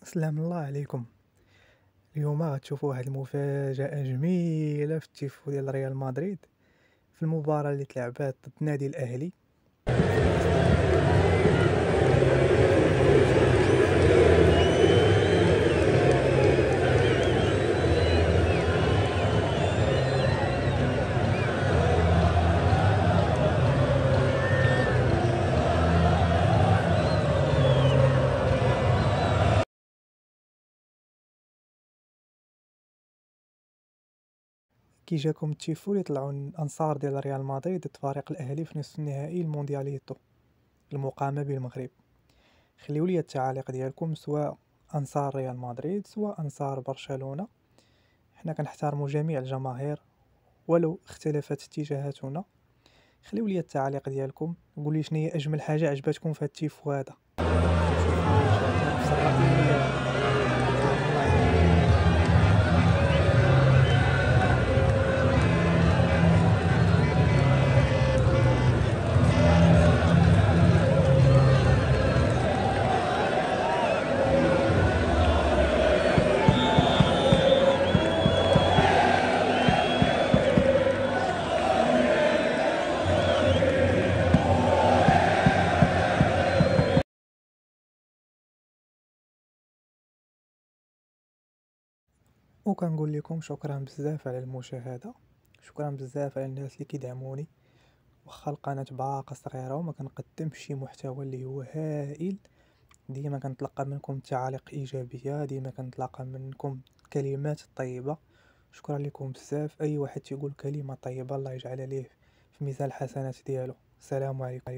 سلام الله عليكم. اليوم غتشوفوا واحد المفاجأة جميلة في التيفو ديال ريال مدريد في المباراة اللي تلعبات ضد النادي الأهلي في كأس العالم. كي جاكم التيفو اللي طلعوا الأنصار ديال ريال مدريد ضد فريق الأهلي في نصف النهائي الموندياليتو المقامة بالمغرب؟ خليو لي التعاليق ديالكم، سواء أنصار ريال مدريد سواء أنصار برشلونة. حنا كنحترموا جميع الجماهير ولو اختلفت اتجاهاتنا. خليو لي التعليق ديالكم، قولوا لي شنو هي اجمل حاجه عجبتكم في هاد التيفو هذا. كتشوفوا شاركنا نفس الراي ولا لا؟ سلام الله عليكم. وكنقول لكم شكرا بزاف على المشاهده، شكرا بزاف على الناس اللي كيدعموني. واخا القناه باقا صغيره وما كنقدمش شي محتوى اللي هو هائل، ديما كنتلقى منكم تعاليق ايجابيه، ديما كنتلاقى منكم كلمات طيبه. شكرا لكم بزاف. اي واحد تيقول كلمه طيبه الله يجعلها ليه في ميزان الحسنات ديالو. السلام عليكم.